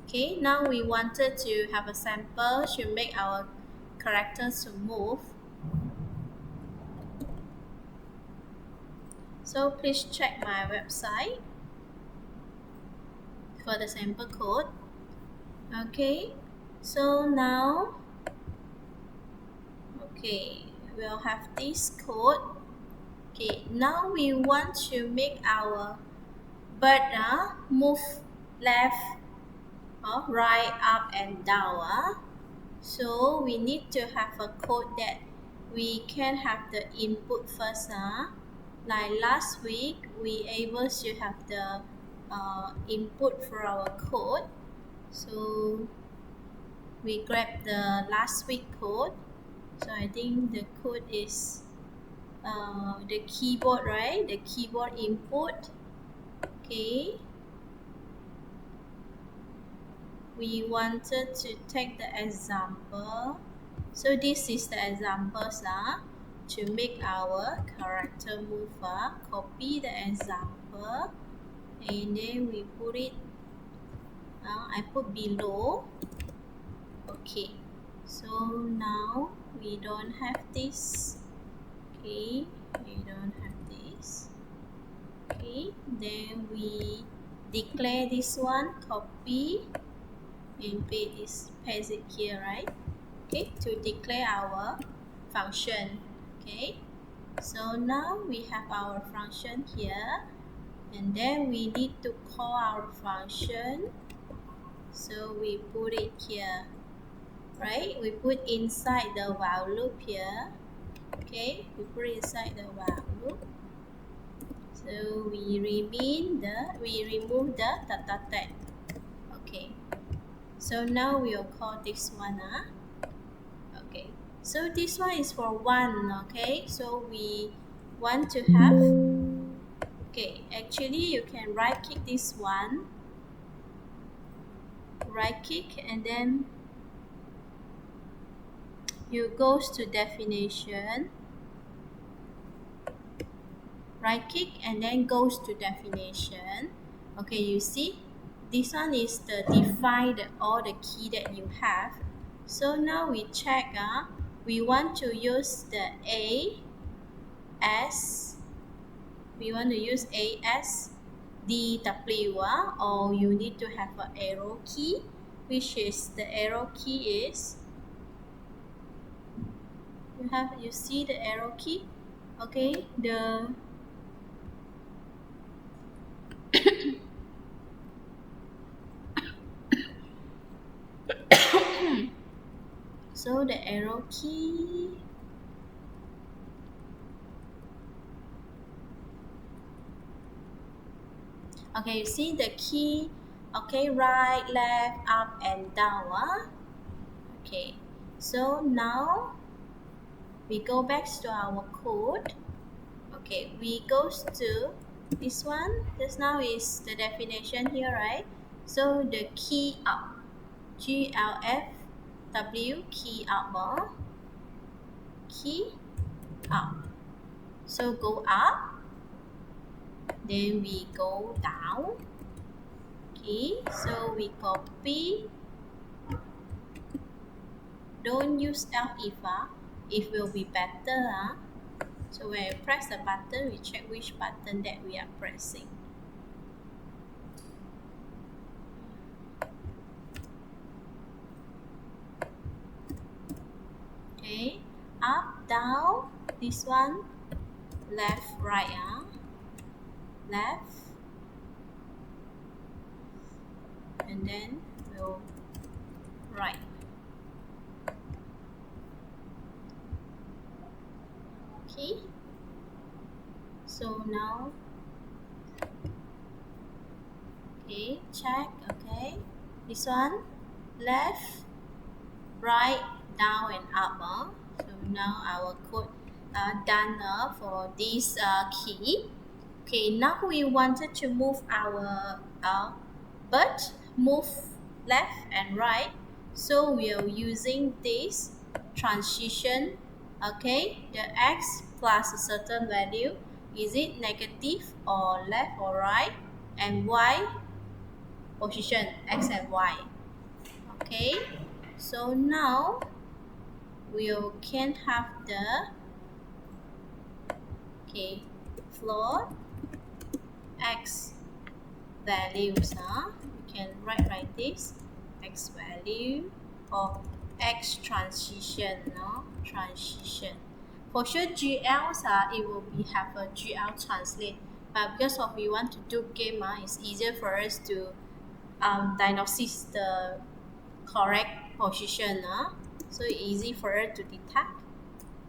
Okay, now we wanted to have a sample to make our characters to move. So please check my website for the sample code. Okay, so now, okay, we'll have this code. Okay, now we want to make our bird move left or right, up and down. So we need to have a code that we can have the input first. Like last week, we able to have the input for our code. So we grab the last week code. So I think the code is the keyboard, right? The keyboard input. Okay. We wanted to take the example. So this is the examples to make our character move. Copy the example and then we put it. I put below. Okay. So now we don't have this. Okay, we don't have this. Okay, then we declare this one. Copy and paste it here, right? Okay, to declare our function. Okay, so now we have our function here, and then we need to call our function. So we put it here, right? We put inside the while loop here. Okay, we put it inside the while loop. So we remove the data tag. Okay. So now we'll call this one. Okay. So this one is for 1. Okay. So we want to have. Okay. Actually, you can right click this one. Right click and then you goes to definition. Right click and then goes to definition. Okay. You see. This one is the define all the key that you have. So now we check. We want to use the A as DW, or you need to have an arrow key, which is the arrow key is you see the arrow key. Okay, the so the arrow key. Okay, you see the key. Okay, right, left, up and down. Okay, so now we go back to our code. Okay, we goes to this one. Just now is the definition here, right? So the key up, GLFW, key up, key up. So go up, then we go down. Okay, so we copy. Don't use if it will be better. So when we press the button, we check which button that we are pressing. Okay, up, down, this one, left, right, left, and then we'll right. Okay, so now, okay, check, okay, this one, left, right, down and up. So now our code done for this key. Okay, now we wanted to move our bird, move left and right. So we are using this transition. Okay, the x plus a certain value, is it negative or left or right, and y position, x and y. Okay, so now we can have the float x values. We can write like this: x value or x transition. Transition. For sure, GLs it will be have a GL translate, but because of we want to do game, it's easier for us to diagnosis the correct position. So easy for us to detect.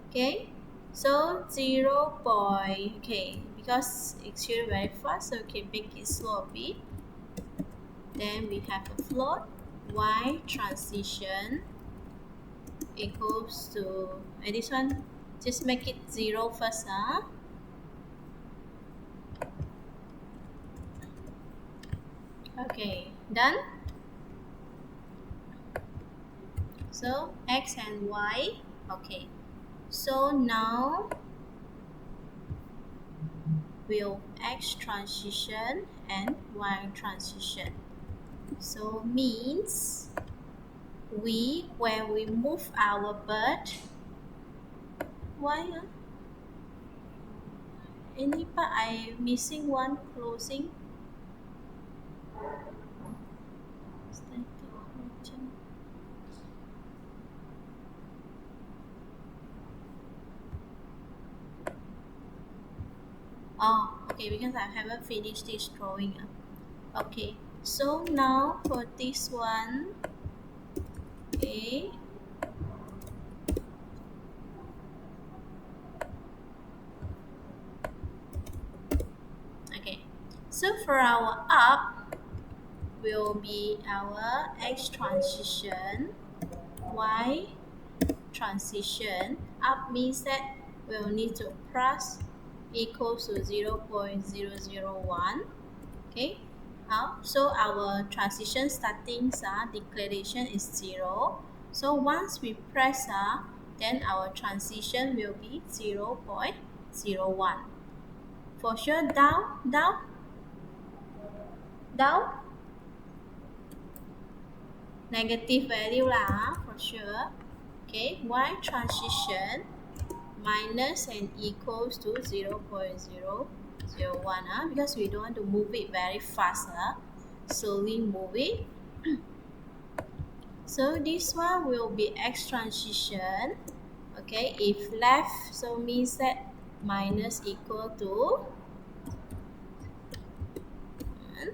Okay, so 0 point, because it's here very fast, so we can make it slow a bit. Then we have a float y transition equals to, and this one just make it 0 first. Okay, done. So x and y. Okay, so now will x transition and y transition. So means when we move our bird, why any part I missing one closing? Oh, okay, because I haven't finished this drawing. Okay, so now for this one, okay, okay, so for our up will be our x transition, y transition. Up means that we'll need to plus equals to 0.001. Okay, so our transition starting declaration is 0. So once we press then our transition will be 0.01. For sure, down, down, down, negative value lah, for sure. Okay, y transition minus and equals to 0.001 because we don't want to move it very fast. Slowly move it. So this one will be x transition. Okay, if left, so means that minus equal to 1.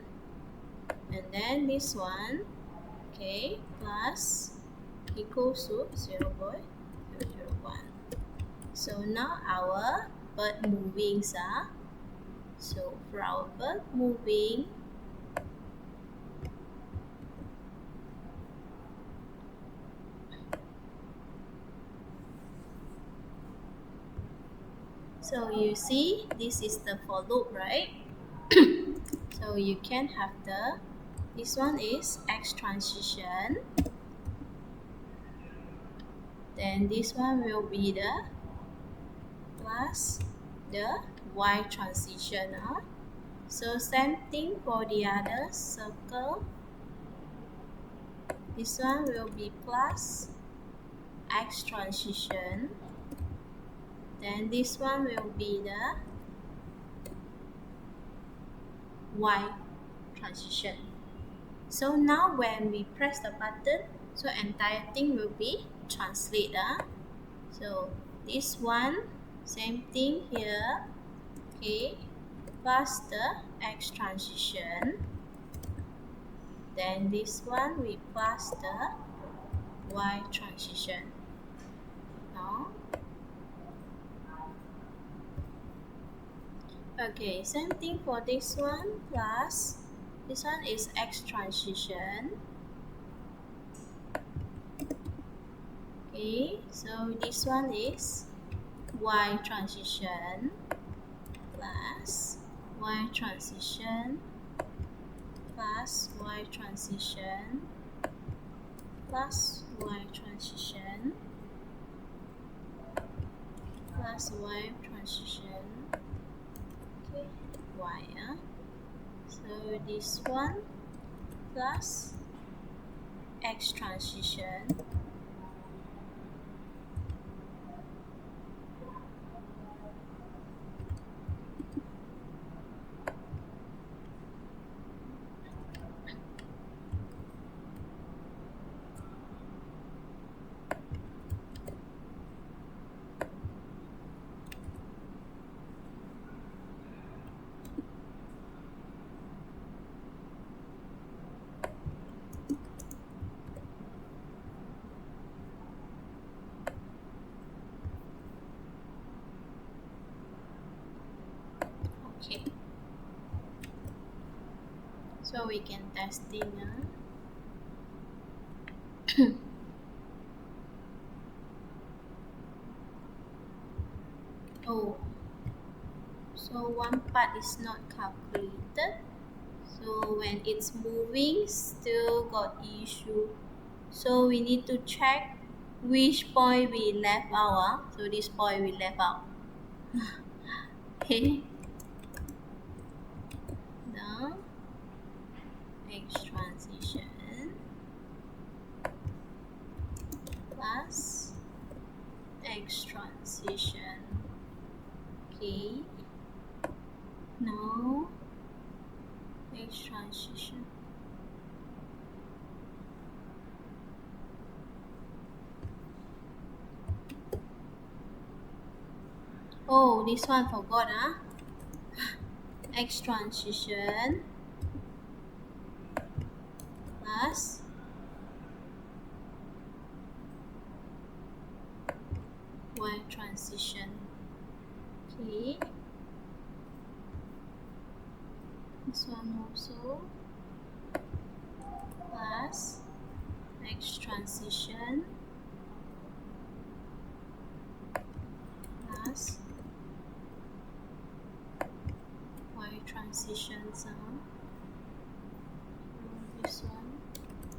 And then this one, okay, plus equals to 0.001. So now our bird moving. So for our bird moving, so you see this is the for loop, right? So you can have this one is x transition, then this one will be the plus the y transition. So same thing for the other circle. This one will be plus x transition, then this one will be the y transition. So now when we press the button, so entire thing will be translate. So this one, same thing here, okay, plus the x transition, then this one we plus the y transition. Now, okay, same thing for this one, plus this one is x transition. Okay, so this one is y transition plus y transition plus y transition plus y transition plus y transition. Okay, y. So this one plus X transition. Okay. So we can testing. Oh, so one part is not calculated. So when it's moving, still got issue. So we need to check which point we left out. So this point we left out. Okay. The X transition plus X transition. Okay. Now X transition. Oh, this one forgot, X transition plus Y transition. Okay. This one also plus X transition plus Y transition. So this one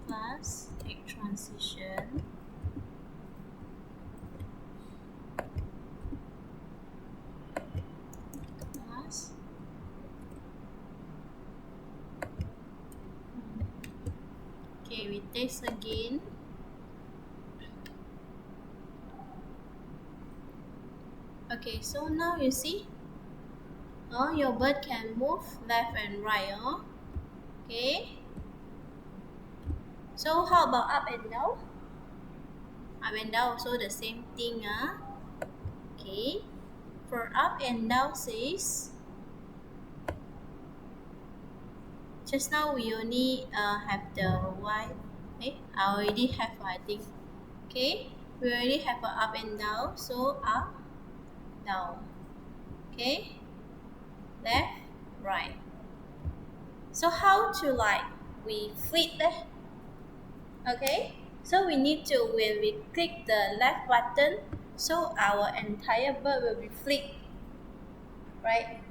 plus X transition plus okay, we test again. Okay, so now you see, your bird can move left and right. Okay. So how about up and down? Up and down also the same thing. Okay. For up and down says, just now we only have the Y. Okay, I already have, I think. Okay, we already have a up and down. So up, down. Okay, left, right. So how to we flip that? Okay, so we need to, when we click the left button, so our entire bird will be flipped, right?